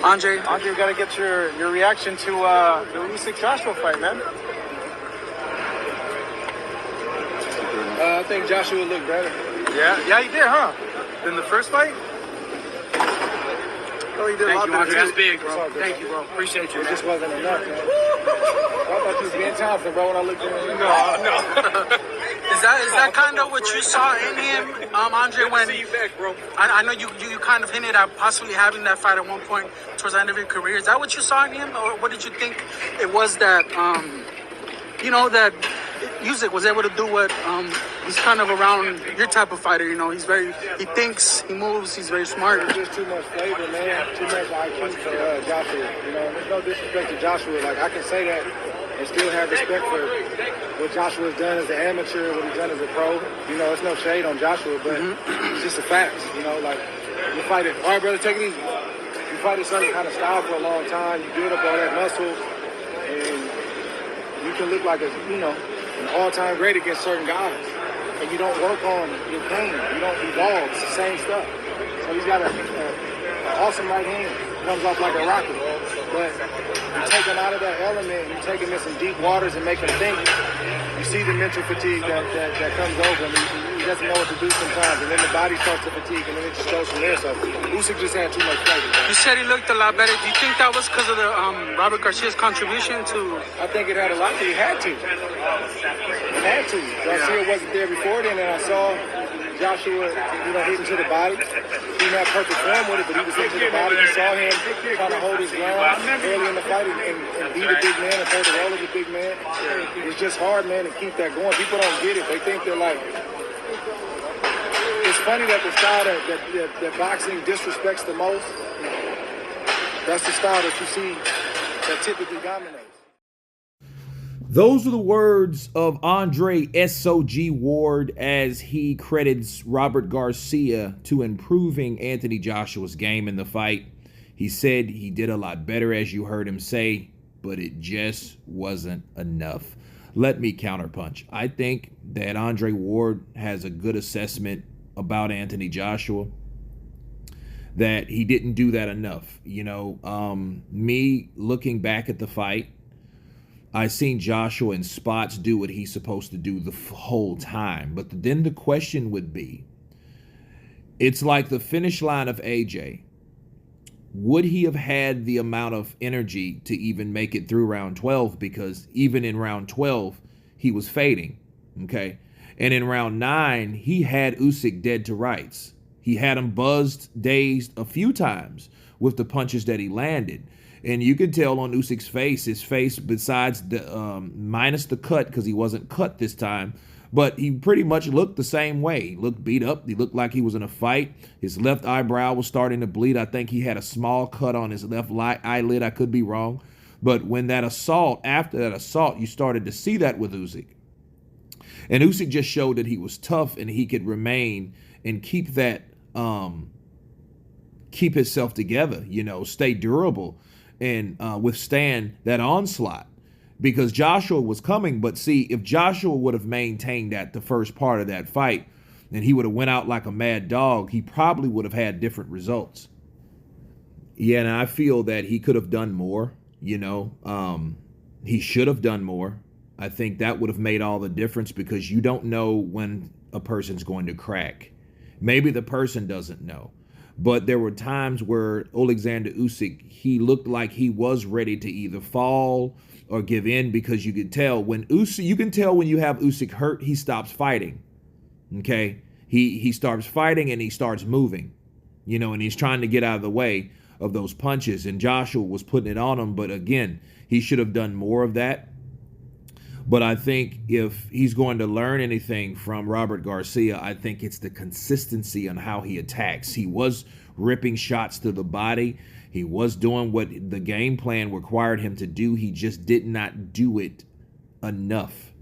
Andre, we got to get your reaction to the Usyk Joshua fight, man. I think Joshua looked better. Yeah, he did, huh? Than the first fight? Oh, he did a lot better. Andre. That's big, bro. Thank you, bro. Appreciate you. It just wasn't enough, man. I thought you was being Thompson, bro, when I looked at him. No. Is that kind of what you saw in him, Andre? When I know you kind of hinted at possibly having that fight at one point towards the end of your career. Is that what you saw in him, or what did you think it was that that Usyk was able to do? What he's kind of around your type of fighter. He thinks, he moves, he's very smart. There's just too much flavor, man. Too much IQ for Joshua. There's no disrespect to Joshua. Like, I can say that and still have respect for what Joshua's done as an amateur, what he's done as a pro. It's no shade on Joshua, but it's just a fact. Like, you fight it. All right, brother, take it easy. You fight a certain kind of style for a long time. You build up all that muscle, and you can look like an all-time great against certain guys. And you don't work on your game. You don't evolve. It's the same stuff. So he's got an awesome right hand. Comes off like a rocket. But you take him out of that element, you take him in some deep waters and make him think. You see the mental fatigue that comes over him. He doesn't know what to do sometimes. And then the body starts to fatigue, and then it just goes from there. So Usyk just had too much flavor. You said he looked a lot better. Do you think that was because of the Robert Garcia's contribution to? I think it had a lot to. He had to. Garcia wasn't there before then, and I saw Joshua, hitting to the body. He didn't have perfect form with it, but he was hitting to the body. You saw him trying to hold his ground early in the fight and be the big man and play the role of the big man. It's just hard, man, to keep that going. People don't get it. They think they're like... It's funny that the style that boxing disrespects the most, that's the style that you see that typically dominates. Those are the words of Andre S.O.G. Ward as he credits Robert Garcia to improving Anthony Joshua's game in the fight. He said he did a lot better, as you heard him say, but it just wasn't enough. Let me counterpunch. I think that Andre Ward has a good assessment about Anthony Joshua, that he didn't do that enough. Me looking back at the fight, I seen Joshua in spots do what he's supposed to do the whole time. But then the question would be, it's like the finish line of AJ. Would he have had the amount of energy to even make it through round 12? Because even in round 12, he was fading, okay? And in round 9, he had Usyk dead to rights. He had him buzzed, dazed a few times with the punches that he landed. And you could tell on Usyk's face, besides the minus the cut, because he wasn't cut this time, but he pretty much looked the same way. He looked beat up. He looked like he was in a fight. His left eyebrow was starting to bleed. I think he had a small cut on his left eyelid. I could be wrong. But when after that assault, you started to see that with Usyk. And Usyk just showed that he was tough and he could remain and keep himself together, stay durable and withstand that onslaught, because Joshua was coming. But see, if Joshua would have maintained that the first part of that fight and he would have went out like a mad dog, he probably would have had different results. Yeah, and I feel that he could have done more, he should have done more. I think that would have made all the difference, because you don't know when a person's going to crack. Maybe the person doesn't know. But there were times where Oleksandr Usyk, he looked like he was ready to either fall or give in, because you can tell when you have Usyk hurt, he stops fighting. Okay? He starts fighting and he starts moving. And he's trying to get out of the way of those punches. And Joshua was putting it on him. But again, he should have done more of that. But I think if he's going to learn anything from Robert Garcia, I think it's the consistency on how he attacks. He was ripping shots to the body. He was doing what the game plan required him to do. He just did not do it enough.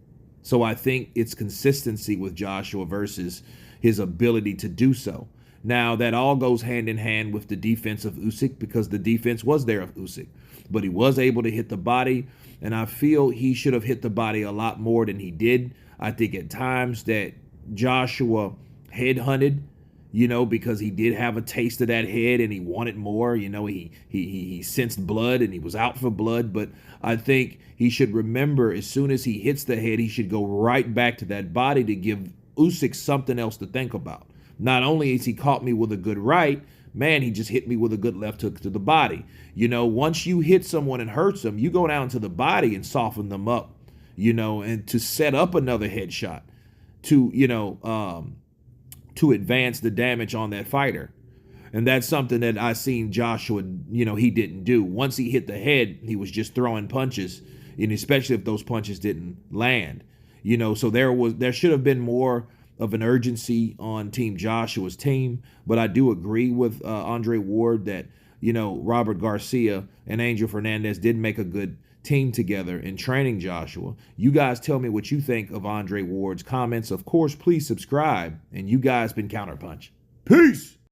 So I think it's consistency with Joshua versus his ability to do so. Now, that all goes hand in hand with the defense of Usyk, because the defense was there of Usyk. But he was able to hit the body, and I feel he should have hit the body a lot more than he did. I think at times that Joshua headhunted because he did have a taste of that head and he wanted more. He sensed blood and he was out for blood. But I think he should remember, as soon as he hits the head, he should go right back to that body to give Usyk something else to think about. Not only is he caught me with a good right, man, he just hit me with a good left hook to the body. Once you hit someone and hurts them, you go down to the body and soften them up, and to set up another headshot to advance the damage on that fighter. And that's something that I seen Joshua, he didn't do. Once he hit the head, he was just throwing punches, and especially if those punches didn't land. So there should have been more of an urgency on Team Joshua's team. But I do agree with Andre Ward that, Robert Garcia and Angel Fernandez did make a good team together in training Joshua. You guys tell me what you think of Andre Ward's comments. Of course, please subscribe. And you guys been Counterpunch. Peace!